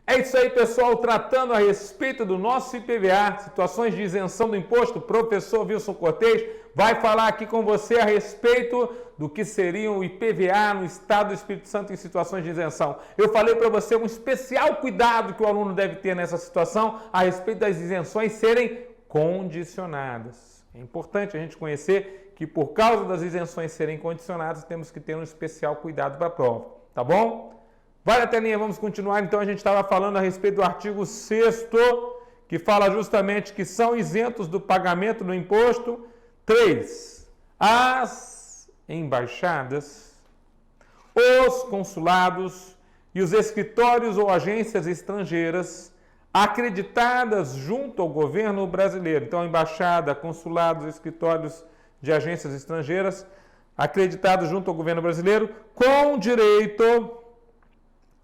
É isso aí, pessoal, tratando a respeito do nosso IPVA, situações de isenção do imposto, o professor Wilson Cortez vai falar aqui com você a respeito do que seria o IPVA no Estado do Espírito Santo em situações de isenção. Eu falei para você um especial cuidado que o aluno deve ter nessa situação a respeito das isenções serem condicionadas. É importante a gente conhecer que por causa das isenções serem condicionadas, temos que ter um especial cuidado para a prova, tá bom? Vai na telinha, vamos continuar. Então, a gente estava falando a respeito do artigo 6º, que fala justamente que são isentos do pagamento do imposto 3. As embaixadas, os consulados e os escritórios ou agências estrangeiras acreditadas junto ao governo brasileiro. Então, embaixada, consulados, escritórios de agências estrangeiras acreditados junto ao governo brasileiro com direito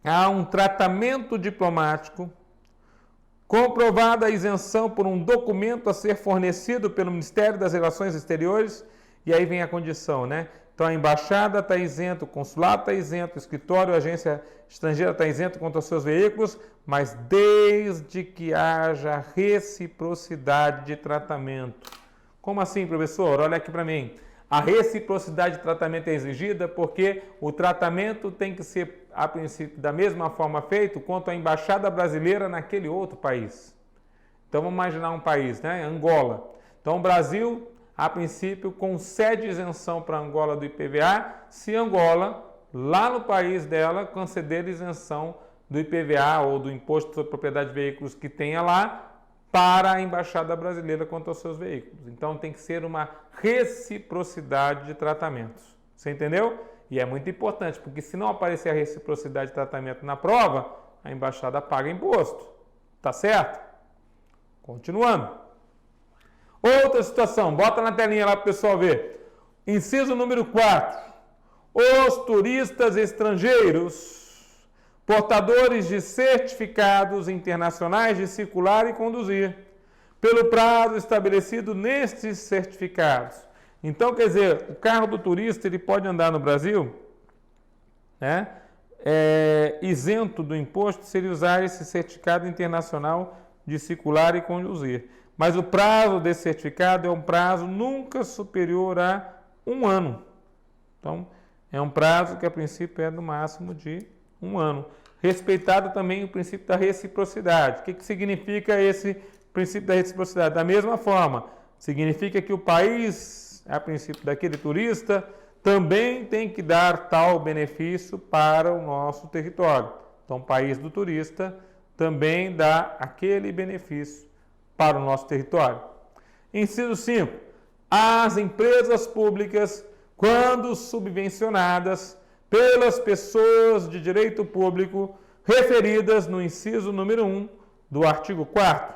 a um tratamento diplomático, comprovada a isenção por um documento a ser fornecido pelo Ministério das Relações Exteriores, e aí vem a condição, né? Então, a embaixada está isenta, o consulado está isento, o escritório, a agência estrangeira está isento quanto aos seus veículos, mas desde que haja reciprocidade de tratamento. Como assim, professor? Olha aqui para mim. A reciprocidade de tratamento é exigida porque o tratamento tem que ser, a princípio, da mesma forma feito quanto a embaixada brasileira naquele outro país. Então, vamos imaginar um país, né? Angola. Então, o Brasil, a princípio, concede isenção para Angola do IPVA, se Angola, lá no país dela, conceder isenção do IPVA ou do Imposto sobre Propriedade de Veículos que tenha lá, para a Embaixada Brasileira quanto aos seus veículos. Então, tem que ser uma reciprocidade de tratamentos. Você entendeu? E é muito importante, porque se não aparecer a reciprocidade de tratamento na prova, a Embaixada paga imposto. Tá certo? Continuando. Outra situação, bota na telinha lá para o pessoal ver. Inciso número 4. Os turistas estrangeiros portadores de certificados internacionais de circular e conduzir, pelo prazo estabelecido nestes certificados. Então, quer dizer, o carro do turista ele pode andar no Brasil, né, isento do imposto se ele usar esse certificado internacional de circular e conduzir. Mas o prazo desse certificado é um prazo nunca superior a 1 ano. Então, é um prazo que a princípio é no máximo de 1 ano. Respeitado também o princípio da reciprocidade. O que significa esse princípio da reciprocidade? Da mesma forma, significa que o país, a princípio daquele turista, também tem que dar tal benefício para o nosso território. Então, o país do turista também dá aquele benefício para o nosso território. Inciso 5. As empresas públicas, quando subvencionadas pelas pessoas de direito público referidas no inciso número 1 do artigo 4º.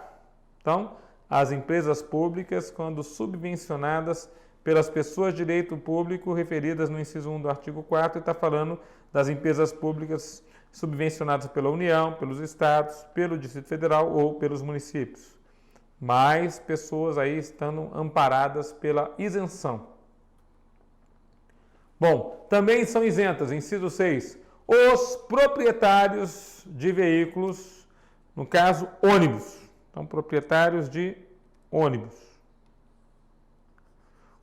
Então, as empresas públicas, quando subvencionadas pelas pessoas de direito público referidas no inciso 1 do artigo 4º, está falando das empresas públicas subvencionadas pela União, pelos estados, pelo Distrito Federal ou pelos municípios. Mais pessoas aí estando amparadas pela isenção. Bom, também são isentas, inciso 6, os proprietários de veículos, no caso, ônibus. Então, proprietários de ônibus.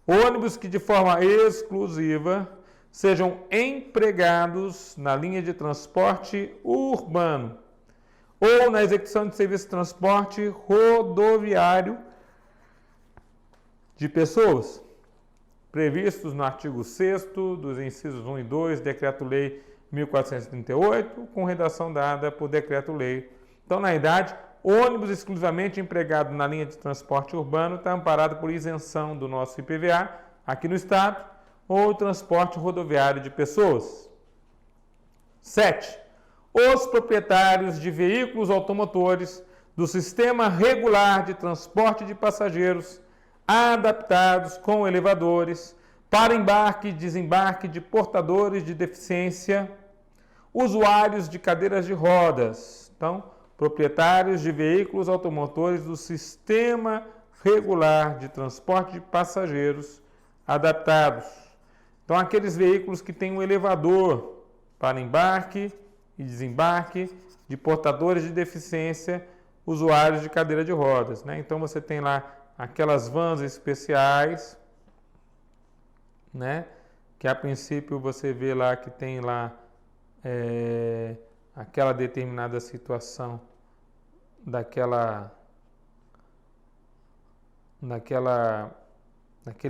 Ônibus que de forma exclusiva sejam empregados na linha de transporte urbano ou na execução de serviço de transporte rodoviário de pessoas, previstos no artigo 6º dos incisos 1 e 2, Decreto-Lei 1438, com redação dada por Decreto-Lei. Então, na idade, ônibus exclusivamente empregado na linha de transporte urbano está amparado por isenção do nosso IPVA aqui no Estado, ou transporte rodoviário de pessoas. 7. Os proprietários de veículos automotores do sistema regular de transporte de passageiros adaptados com elevadores para embarque e desembarque de portadores de deficiência, usuários de cadeiras de rodas. Então, proprietários de veículos automotores do sistema regular de transporte de passageiros adaptados. Então, aqueles veículos que têm um elevador para embarque e desembarque de portadores de deficiência, usuários de cadeira de rodas, né? Então você tem lá aquelas vans especiais, né? Que a princípio você vê lá que tem lá aquela determinada situação naquele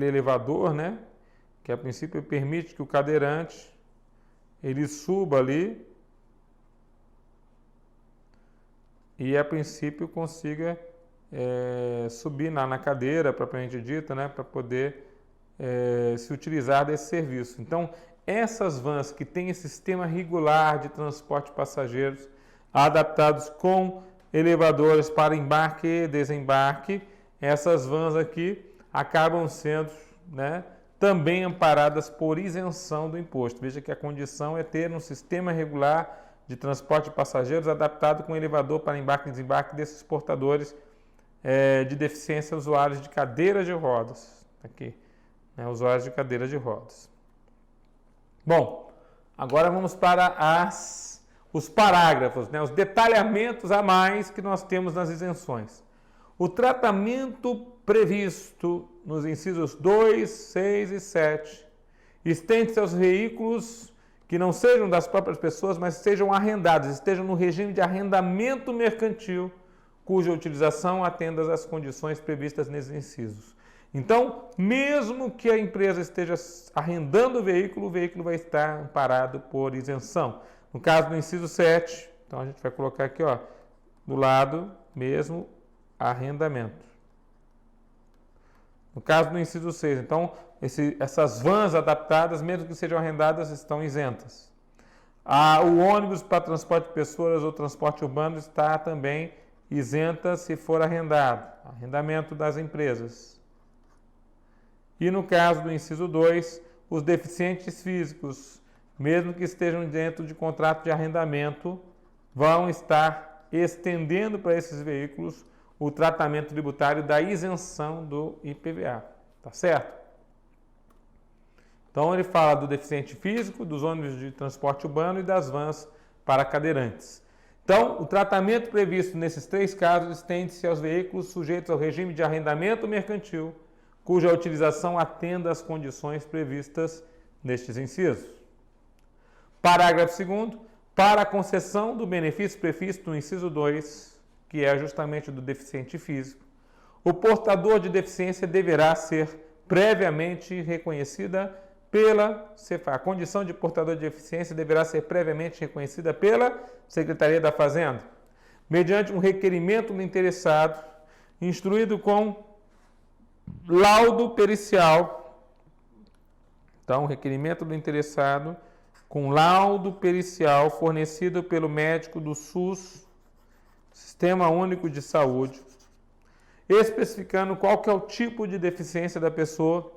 elevador, né? Que a princípio permite que o cadeirante ele suba ali e a princípio consiga subir na cadeira, propriamente dita, né? Para poder se utilizar desse serviço. Então, essas vans que têm esse sistema regular de transporte de passageiros, adaptados com elevadores para embarque e desembarque, essas vans aqui acabam sendo, né, também amparadas por isenção do imposto. Veja que a condição é ter um sistema regular de transporte de passageiros adaptado com elevador para embarque e desembarque desses portadores de deficiência, usuários de cadeiras de rodas. Aqui, né, usuários de cadeiras de rodas. Bom, agora vamos para os parágrafos, né, os detalhamentos a mais que nós temos nas isenções. O tratamento previsto nos incisos 2, 6 e 7 estende-se aos veículos que não sejam das próprias pessoas, mas sejam arrendados, estejam no regime de arrendamento mercantil, cuja utilização atenda às condições previstas nesses incisos. Então, mesmo que a empresa esteja arrendando o veículo vai estar amparado por isenção. No caso do inciso 7, então a gente vai colocar aqui, ó, do lado mesmo, arrendamento. No caso do inciso 6, então, essas vans adaptadas, mesmo que sejam arrendadas, estão isentas. O ônibus para transporte de pessoas ou transporte urbano está também isenta se for arrendado. Arrendamento das empresas. E no caso do inciso 2, os deficientes físicos, mesmo que estejam dentro de contrato de arrendamento, vão estar estendendo para esses veículos o tratamento tributário da isenção do IPVA. Tá certo? Então ele fala do deficiente físico, dos ônibus de transporte urbano e das vans para cadeirantes. Então, o tratamento previsto nesses três casos estende-se aos veículos sujeitos ao regime de arrendamento mercantil, cuja utilização atenda às condições previstas nestes incisos. Parágrafo 2º. Para a concessão do benefício previsto no inciso 2, que é justamente do deficiente físico, o portador de deficiência deverá ser previamente reconhecida pela CEFAM. A condição de portador de deficiência deverá ser previamente reconhecida pela Secretaria da Fazenda, mediante um requerimento do interessado, instruído com laudo pericial. Então, requerimento do interessado com laudo pericial fornecido pelo médico do SUS, Sistema Único de Saúde, especificando qual que é o tipo de deficiência da pessoa,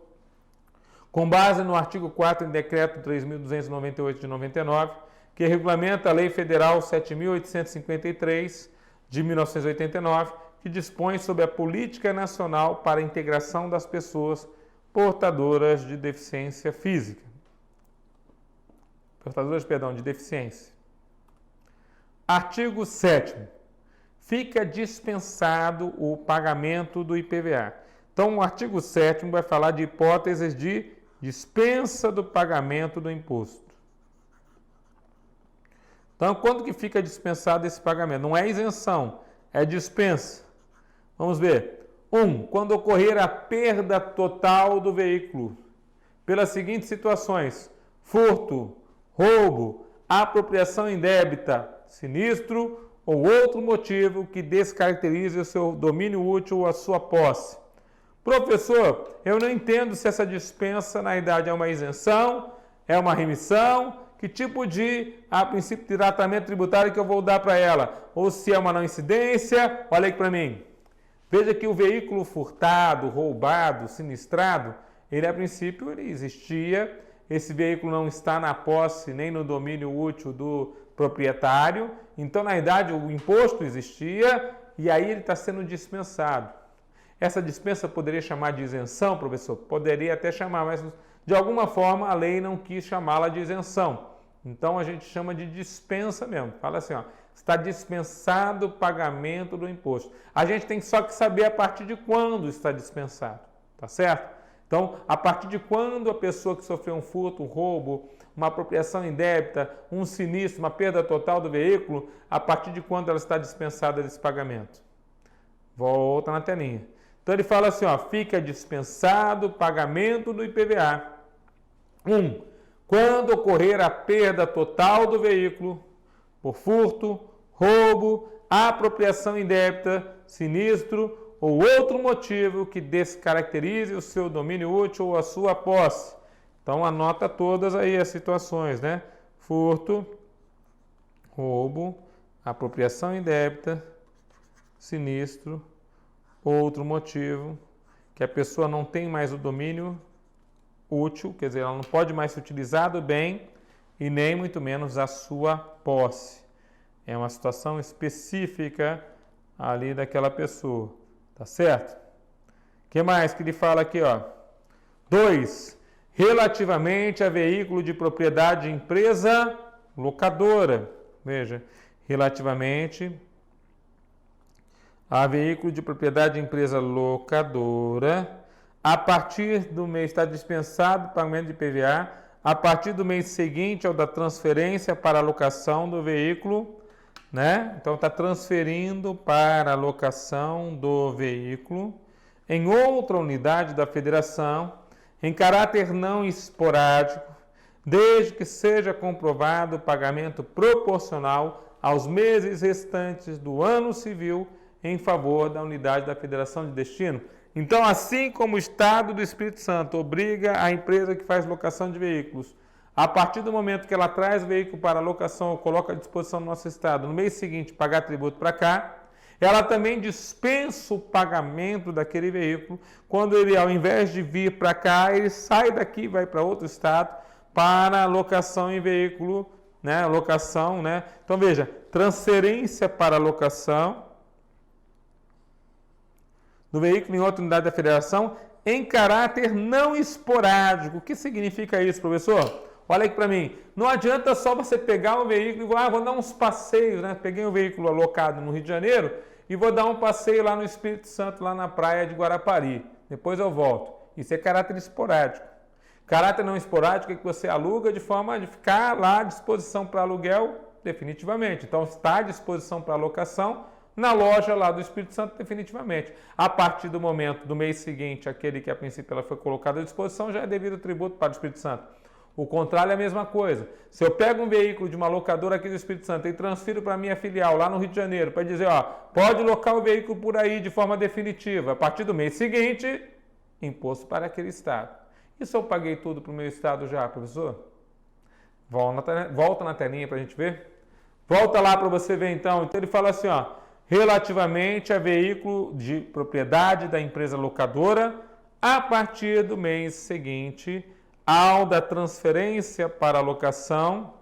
com base no artigo 4º do Decreto 3.298 de 99, que regulamenta a Lei Federal 7.853 de 1989, que dispõe sobre a Política Nacional para a Integração das Pessoas Portadoras de Deficiência Física. De deficiência. Artigo 7º. Fica dispensado o pagamento do IPVA. Então, o artigo 7º vai falar de hipóteses de dispensa do pagamento do imposto. Então, quando que fica dispensado esse pagamento? Não é isenção, é dispensa. Vamos ver. 1. Quando ocorrer a perda total do veículo, pelas seguintes situações: furto, roubo, apropriação indébita, sinistro ou outro motivo que descaracterize o seu domínio útil ou a sua posse. Professor, eu não entendo se essa dispensa, na verdade, é uma isenção, é uma remissão, que tipo de, a princípio, de tratamento tributário que eu vou dar para ela? Ou se é uma não incidência, olha aí para mim. Veja que o veículo furtado, roubado, sinistrado, ele, a princípio, ele existia. Esse veículo não está na posse nem no domínio útil do proprietário. Então, na verdade, o imposto existia e aí ele está sendo dispensado. Essa dispensa poderia chamar de isenção, professor? Poderia até chamar, mas de alguma forma a lei não quis chamá-la de isenção. Então, a gente chama de dispensa mesmo. Fala assim, ó, está dispensado o pagamento do imposto. A gente tem só que saber a partir de quando está dispensado, tá certo? Então, a partir de quando a pessoa que sofreu um furto, um roubo, uma apropriação indébita, um sinistro, uma perda total do veículo, a partir de quando ela está dispensada desse pagamento? Volta na telinha. Então ele fala assim, ó, fica dispensado o pagamento do IPVA. 1. Quando ocorrer a perda total do veículo por furto, roubo, apropriação indébita, sinistro ou outro motivo que descaracterize o seu domínio útil ou a sua posse. Então anota todas aí as situações, né? Furto, roubo, apropriação indébita, sinistro, outro motivo que a pessoa não tem mais o domínio útil, quer dizer, ela não pode mais se utilizar do bem e nem muito menos a sua posse. É uma situação específica ali daquela pessoa, tá certo? O que mais que ele fala aqui, ó? 2. Relativamente a veículo de propriedade de empresa locadora. Veja, relativamente a veículo de propriedade de empresa locadora, a partir do mês está dispensado o pagamento de IPVA, a partir do mês seguinte ao da transferência para a locação do veículo, né? Então está transferindo para a locação do veículo em outra unidade da federação, em caráter não esporádico, desde que seja comprovado o pagamento proporcional aos meses restantes do ano civil em favor da unidade da federação de destino. Então, assim como o Estado do Espírito Santo obriga a empresa que faz locação de veículos, a partir do momento que ela traz o veículo para locação ou coloca à disposição do nosso Estado, no mês seguinte pagar tributo para cá, ela também dispensa o pagamento daquele veículo quando ele, ao invés de vir para cá, ele sai daqui e vai para outro Estado para locação em veículo, né? Locação, né? Então, veja, transferência para locação do veículo em outra unidade da federação em caráter não esporádico. O que significa isso, professor? Olha aqui para mim. Não adianta só você pegar um veículo e vou dar uns passeios, né? Peguei um veículo alocado no Rio de Janeiro e vou dar um passeio lá no Espírito Santo, lá na praia de Guarapari. Depois eu volto. Isso é caráter esporádico. Caráter não esporádico é que você aluga de forma de ficar lá à disposição para aluguel definitivamente. Então está à disposição para locação na loja lá do Espírito Santo definitivamente. A partir do momento do mês seguinte, aquele que a princípio ela foi colocada à disposição, já é devido tributo para o Espírito Santo. O contrário é a mesma coisa. Se eu pego um veículo de uma locadora aqui do Espírito Santo e transfiro para a minha filial lá no Rio de Janeiro, para dizer, ó, pode locar o veículo por aí de forma definitiva. A partir do mês seguinte, imposto para aquele estado. E se eu paguei tudo para o meu estado já, professor? Volta na telinha para a gente ver. Volta lá para você ver então. Então ele fala assim, ó, relativamente a veículo de propriedade da empresa locadora, a partir do mês seguinte ao da transferência para a locação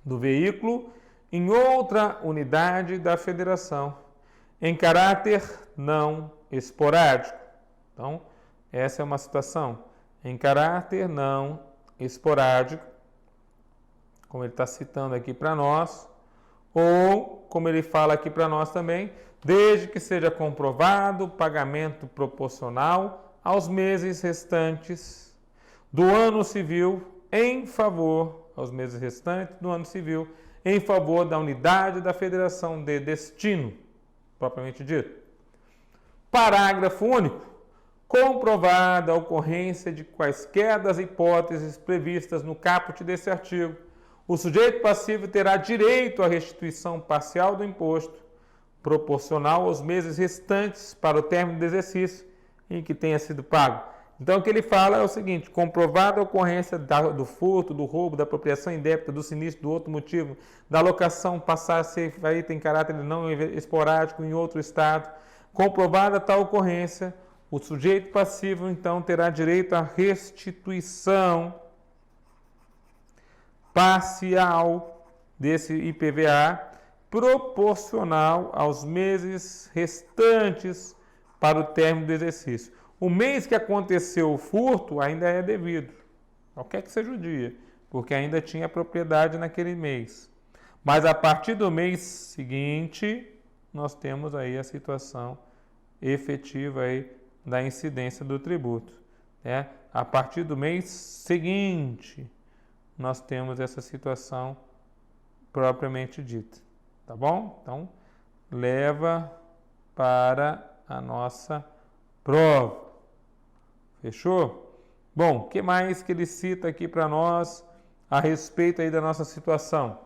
do veículo em outra unidade da federação, em caráter não esporádico. Então, essa é uma situação em caráter não esporádico, como ele está citando aqui para nós, ou, como ele fala aqui para nós também, desde que seja comprovado o pagamento proporcional aos meses restantes do ano civil em favor, aos meses restantes do ano civil, em favor da unidade da federação de destino, propriamente dito. Parágrafo único. Comprovada a ocorrência de quaisquer das hipóteses previstas no caput desse artigo, o sujeito passivo terá direito à restituição parcial do imposto, proporcional aos meses restantes para o término do exercício em que tenha sido pago. Então, o que ele fala é o seguinte: comprovada a ocorrência do furto, do roubo, da apropriação indébita, do sinistro, do outro motivo, da locação passar a ser feita em caráter não esporádico em outro estado, comprovada tal ocorrência, o sujeito passivo, então, terá direito à restituição parcial desse IPVA, proporcional aos meses restantes para o término do exercício. O mês que aconteceu o furto ainda é devido, qualquer que seja o dia, porque ainda tinha propriedade naquele mês. Mas a partir do mês seguinte, nós temos aí a situação efetiva aí da incidência do tributo, né? A partir do mês seguinte, nós temos essa situação propriamente dita, tá bom? Então, leva para a nossa prova. Fechou? Bom, o que mais que ele cita aqui para nós a respeito aí da nossa situação?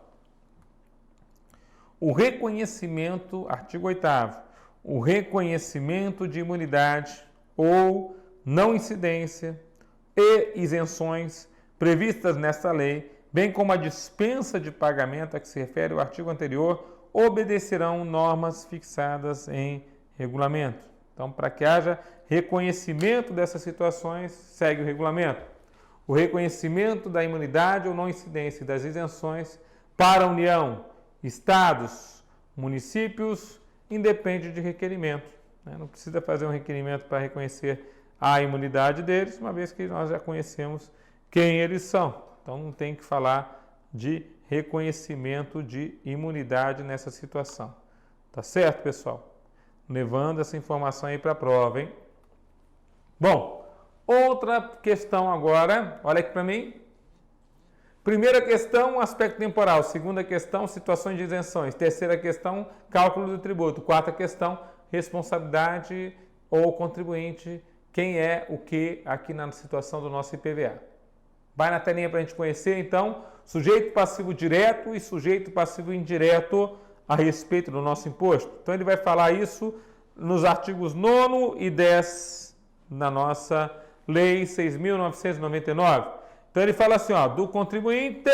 O reconhecimento, artigo 8º, o reconhecimento de imunidade ou não incidência e isenções previstas nesta lei, bem como a dispensa de pagamento a que se refere o artigo anterior, obedecerão normas fixadas em regulamento. Então, para que haja reconhecimento dessas situações, segue o regulamento. O reconhecimento da imunidade ou não incidência das isenções para a União, Estados, municípios, independe de requerimento. Não precisa fazer um requerimento para reconhecer a imunidade deles, uma vez que nós já conhecemos quem eles são. Então, não tem que falar de reconhecimento de imunidade nessa situação. Tá certo, pessoal? Levando essa informação aí para a prova, hein? Bom, outra questão agora, olha aqui para mim. Primeira questão, aspecto temporal. Segunda questão, situações de isenções. Terceira questão, cálculo do tributo. Quarta questão, responsabilidade ou contribuinte. Quem é o que aqui na situação do nosso IPVA. Vai na telinha para a gente conhecer, então, sujeito passivo direto e sujeito passivo indireto a respeito do nosso imposto. Então, ele vai falar isso nos artigos 9º e 10 da nossa Lei 6.999. Então, ele fala assim, ó, do contribuinte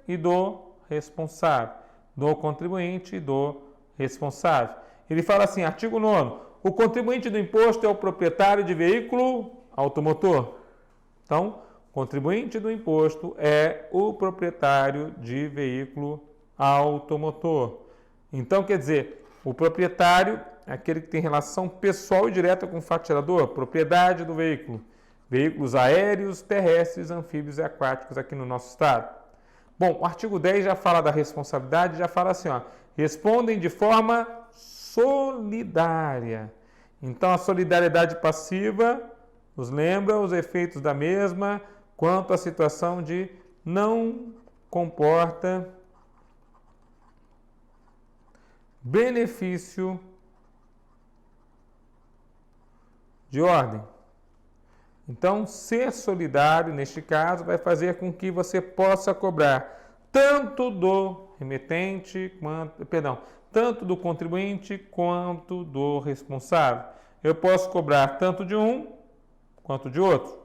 e do responsável. Do contribuinte e do responsável. Ele fala assim, artigo 9º, o contribuinte do imposto é o proprietário de veículo automotor. Então, contribuinte do imposto é o proprietário de veículo automotor. Então, quer dizer, o proprietário é aquele que tem relação pessoal e direta com o faturador, propriedade do veículo. Veículos aéreos, terrestres, anfíbios e aquáticos aqui no nosso estado. Bom, o artigo 10 já fala da responsabilidade, já fala assim, ó, respondem de forma solidária. Então, a solidariedade passiva nos lembra os efeitos da mesma quanto à situação de não comporta benefício de ordem. Então, ser solidário, neste caso, vai fazer com que você possa cobrar tanto do remetente, tanto do contribuinte quanto do responsável. Eu posso cobrar tanto de um quanto de outro.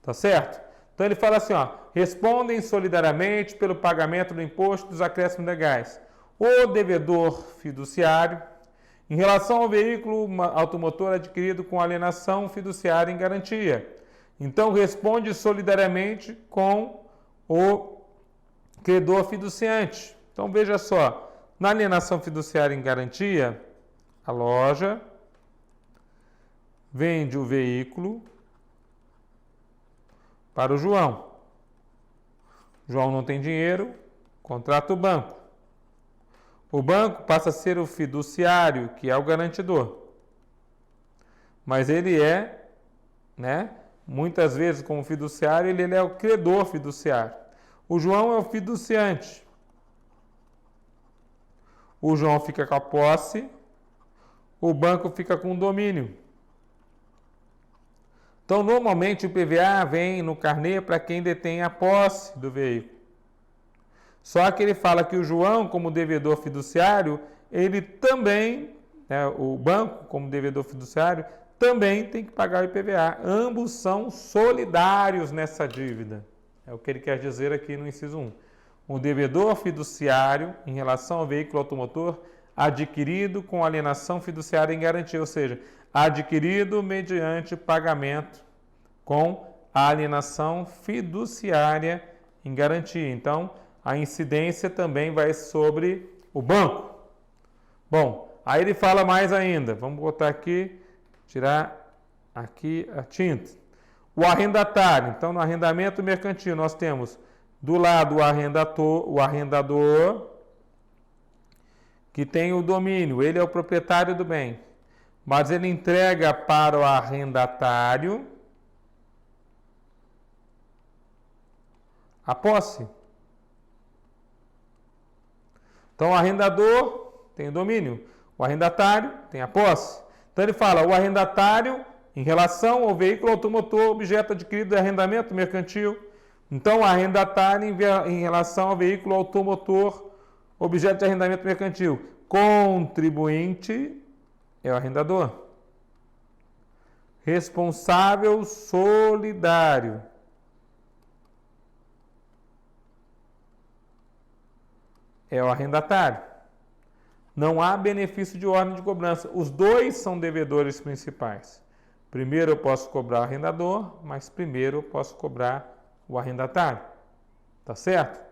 Tá certo? Então, ele fala assim, ó, respondem solidariamente pelo pagamento do imposto dos acréscimos legais. O devedor fiduciário, em relação ao veículo automotor adquirido com alienação fiduciária em garantia. Então, responde solidariamente com o credor fiduciante. Então, veja só, na alienação fiduciária em garantia, a loja vende o veículo para o João. João não tem dinheiro, contrata o banco. O banco passa a ser o fiduciário, que é o garantidor. Mas ele é, muitas vezes como fiduciário, ele é o credor fiduciário. O João é o fiduciante. O João fica com a posse, o banco fica com o domínio. Então, normalmente o IPVA vem no carnê para quem detém a posse do veículo. Só que ele fala que o João, como devedor fiduciário, ele também, o banco, como devedor fiduciário, também tem que pagar o IPVA. Ambos são solidários nessa dívida. É o que ele quer dizer aqui no inciso 1. O devedor fiduciário, em relação ao veículo automotor, adquirido com alienação fiduciária em garantia, ou seja, adquirido mediante pagamento com a alienação fiduciária em garantia. Então, a incidência também vai sobre o banco. Bom, aí ele fala mais ainda. Vamos botar aqui, tirar aqui a tinta. O arrendatário. Então, no arrendamento mercantil, nós temos do lado o arrendador, que tem o domínio, ele é o proprietário do bem, mas ele entrega para o arrendatário a posse. Então, o arrendador tem o domínio, o arrendatário tem a posse. Então, ele fala, o arrendatário, em relação ao veículo automotor, objeto adquirido de arrendamento mercantil. Então, o arrendatário em relação ao veículo automotor, objeto de arrendamento mercantil. Contribuinte é o arrendador. Responsável solidário é o arrendatário. Não há benefício de ordem de cobrança. Os dois são devedores principais. Primeiro eu posso cobrar o arrendador, mas primeiro eu posso cobrar o arrendatário. Tá certo?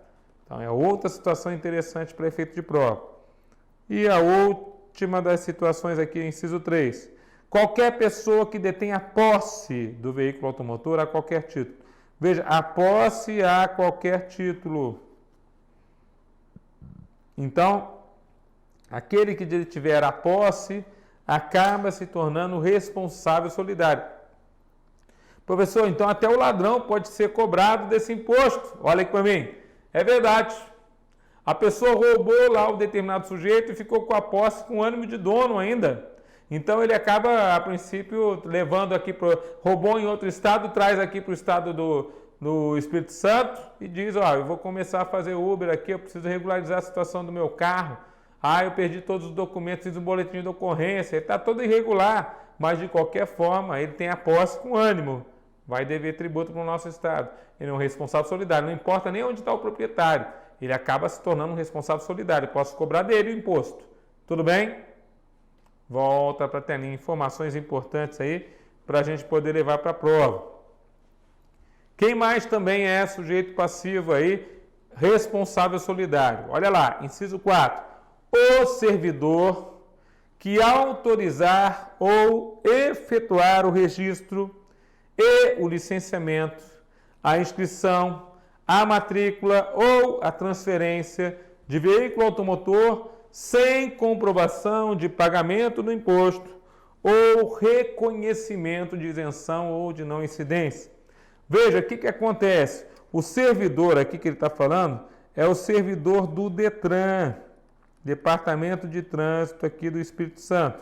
Então é outra situação interessante para efeito de prova. E a última das situações aqui, inciso 3. Qualquer pessoa que detenha posse do veículo automotor a qualquer título. Veja, a posse a qualquer título. Então, aquele que tiver a posse acaba se tornando responsável solidário. Professor, então até o ladrão pode ser cobrado desse imposto. Olha aqui para mim. É verdade. A pessoa roubou lá o determinado sujeito e ficou com a posse com ânimo de dono ainda. Então ele acaba, a princípio, levando aqui roubou em outro estado, traz aqui para o estado do Espírito Santo e diz, ó, eu vou começar a fazer Uber aqui, eu preciso regularizar a situação do meu carro. Ah, eu perdi todos os documentos, fiz um boletim de ocorrência, ele está todo irregular, mas de qualquer forma ele tem a posse com ânimo, vai dever tributo para o nosso estado. Ele é um responsável solidário, não importa nem onde está o proprietário, ele acaba se tornando um responsável solidário, posso cobrar dele o imposto. Tudo bem? Volta para a telinha, informações importantes aí para a gente poder levar para a prova. Quem mais também é sujeito passivo aí, responsável solidário? Olha lá, inciso 4. O servidor que autorizar ou efetuar o registro e o licenciamento, a inscrição, a matrícula ou a transferência de veículo automotor sem comprovação de pagamento do imposto ou reconhecimento de isenção ou de não incidência. Veja, o que acontece? O servidor aqui que ele está falando é o servidor do DETRAN, Departamento de Trânsito aqui do Espírito Santo.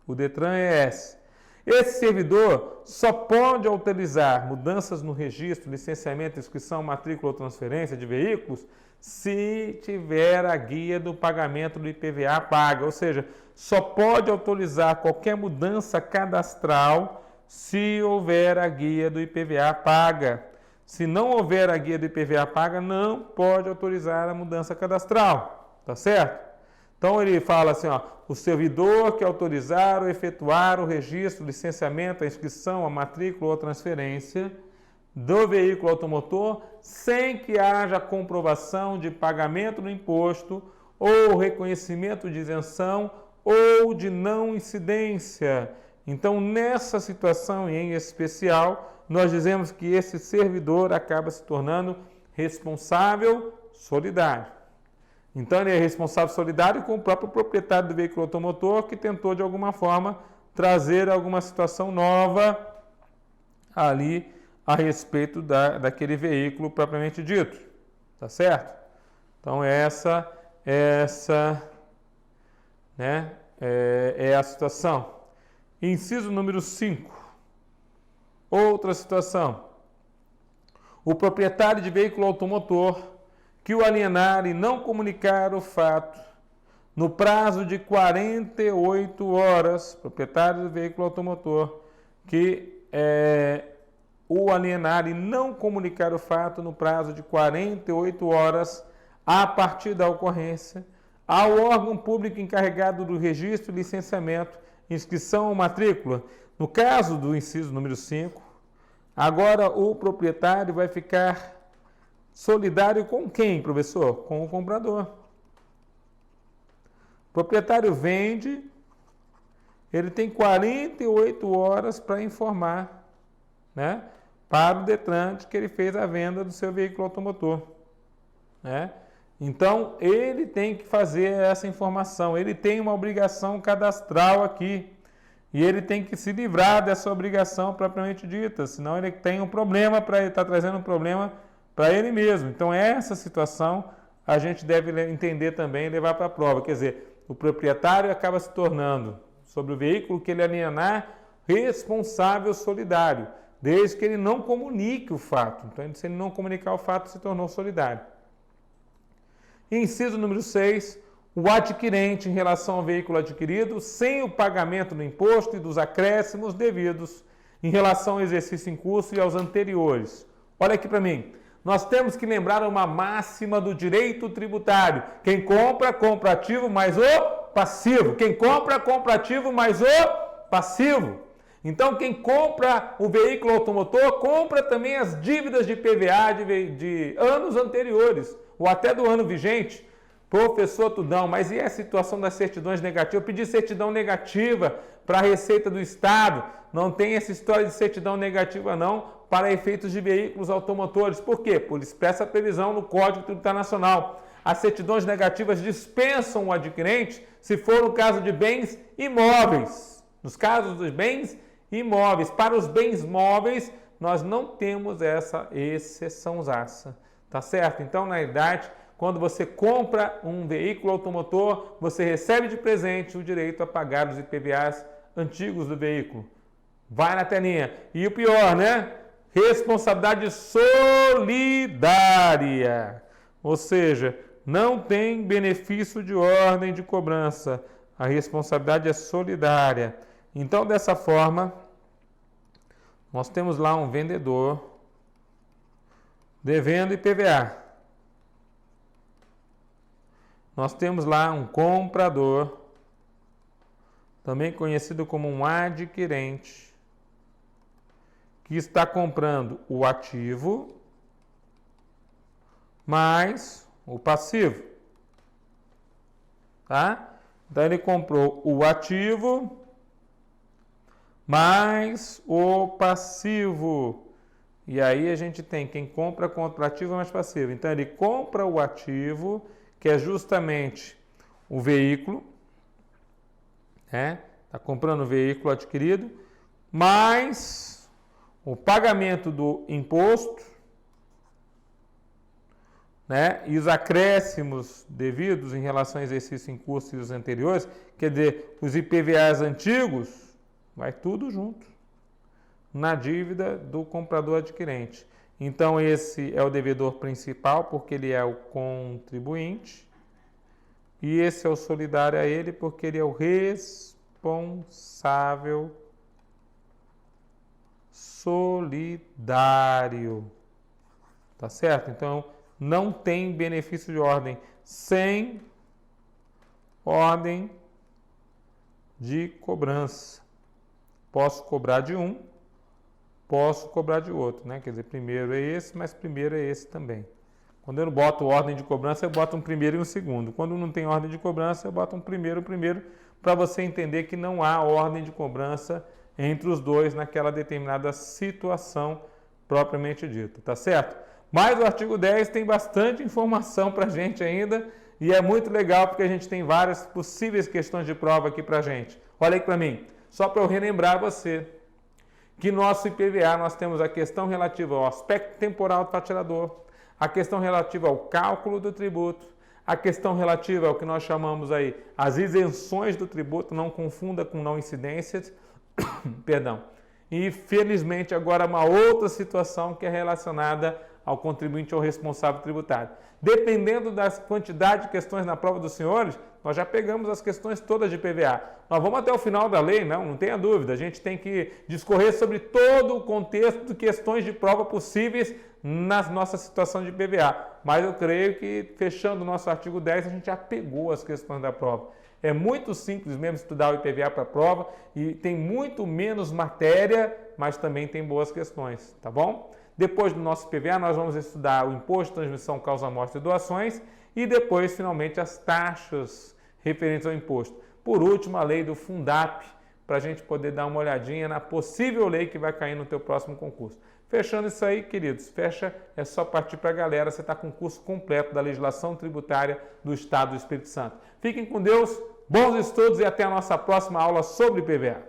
O DETRAN é esse. Esse servidor só pode autorizar mudanças no registro, licenciamento, inscrição, matrícula ou transferência de veículos se tiver a guia do pagamento do IPVA paga. Ou seja, só pode autorizar qualquer mudança cadastral se houver a guia do IPVA paga. Se não houver a guia do IPVA paga, não pode autorizar a mudança cadastral. Tá certo? Então ele fala assim, ó, o servidor que autorizar ou efetuar o registro, licenciamento, a inscrição, a matrícula ou a transferência do veículo automotor sem que haja comprovação de pagamento do imposto ou reconhecimento de isenção ou de não incidência. Então, nessa situação em especial, nós dizemos que esse servidor acaba se tornando responsável solidário. Então, ele é responsável solidário com o próprio proprietário do veículo automotor que tentou, de alguma forma, trazer alguma situação nova ali a respeito daquele veículo propriamente dito. Tá certo? Então, essa né, é a situação. Inciso número 5. Outra situação. O proprietário de veículo automotor que o alienar e não comunicar o fato no prazo de 48 horas, proprietário do veículo automotor, que o alienar e não comunicar o fato no prazo de 48 horas a partir da ocorrência, ao órgão público encarregado do registro, licenciamento, inscrição ou matrícula. No caso do inciso número 5, agora o proprietário vai ficar solidário com quem, professor? Com o comprador. O proprietário vende, ele tem 48 horas para informar, né, para o DETRAN que ele fez a venda do seu veículo automotor, né? Então, ele tem que fazer essa informação, ele tem uma obrigação cadastral aqui. E ele tem que se livrar dessa obrigação propriamente dita, senão ele tem um problema, ele está trazendo um problema para ele mesmo. Então, essa situação a gente deve entender também e levar para a prova. Quer dizer, o proprietário acaba se tornando, sobre o veículo que ele alienar, responsável solidário, desde que ele não comunique o fato. Então, se ele não comunicar o fato, se tornou solidário. Inciso número 6, o adquirente em relação ao veículo adquirido, sem o pagamento do imposto e dos acréscimos devidos em relação ao exercício em curso e aos anteriores. Olha aqui para mim. Nós temos que lembrar uma máxima do direito tributário. Quem compra, compra ativo mais o passivo. Quem compra, compra ativo mais o passivo. Então, quem compra o veículo automotor, compra também as dívidas de PVA de anos anteriores, ou até do ano vigente. Professor Tudão, mas e a situação das certidões negativas? Eu pedi certidão negativa para a Receita do Estado. Não tem essa história de certidão negativa, não, para efeitos de veículos automotores. Por quê? Por expressa previsão no Código Tributário Nacional. As certidões negativas dispensam o adquirente se for no caso de bens imóveis. Nos casos dos bens imóveis. Para os bens móveis, nós não temos essa exceçãozaça. Tá certo? Então, na verdade, quando você compra um veículo automotor, você recebe de presente o direito a pagar os IPVAs antigos do veículo. Vai na telinha. E o pior, né? Responsabilidade solidária. Ou seja, não tem benefício de ordem de cobrança. A responsabilidade é solidária. Então, dessa forma, nós temos lá um vendedor devendo IPVA. Nós temos lá um comprador, também conhecido como um adquirente, que está comprando o ativo mais o passivo. Tá? Então, ele comprou o ativo mais o passivo. E aí a gente tem quem compra contra o ativo mais passivo. Então, ele compra o ativo, que é justamente o veículo, né? Está comprando o veículo adquirido, mais o pagamento do imposto, né? E os acréscimos devidos em relação ao exercício em curso e os anteriores, quer dizer, os IPVAs antigos, vai tudo junto na dívida do comprador adquirente. Então, esse é o devedor principal, porque ele é o contribuinte. E esse é o solidário a ele, porque ele é o responsável solidário. Tá certo? Então, não tem benefício de ordem sem ordem de cobrança. Posso cobrar de um, posso cobrar de outro, né? Quer dizer, primeiro é esse, mas primeiro é esse também. Quando eu boto ordem de cobrança, eu boto um primeiro e um segundo. Quando não tem ordem de cobrança, eu boto um primeiro, para você entender que não há ordem de cobrança entre os dois naquela determinada situação propriamente dita, tá certo? Mas o artigo 10 tem bastante informação para a gente ainda e é muito legal porque a gente tem várias possíveis questões de prova aqui para a gente. Olha aí para mim, só para eu relembrar você que nosso IPVA nós temos a questão relativa ao aspecto temporal do faturador, a questão relativa ao cálculo do tributo, a questão relativa ao que nós chamamos aí as isenções do tributo, não confunda com não incidências, perdão. E felizmente agora uma outra situação que é relacionada ao contribuinte ou responsável tributário. Dependendo da quantidade de questões na prova dos senhores, nós já pegamos as questões todas de PVA. Nós vamos até o final da lei, não tenha dúvida. A gente tem que discorrer sobre todo o contexto de questões de prova possíveis na nossa situação de PVA. Mas eu creio que, fechando o nosso artigo 10, a gente já pegou as questões da prova. É muito simples mesmo estudar o IPVA para a prova e tem muito menos matéria, mas também tem boas questões, tá bom? Depois do nosso IPVA, nós vamos estudar o Imposto de Transmissão, Causa Morte e Doações e depois, finalmente, as taxas referentes ao imposto. Por último, a lei do Fundap, para a gente poder dar uma olhadinha na possível lei que vai cair no teu próximo concurso. Fechando isso aí, queridos, é só partir para a galera, você está com o curso completo da legislação tributária do Estado do Espírito Santo. Fiquem com Deus, bons estudos e até a nossa próxima aula sobre IPVA.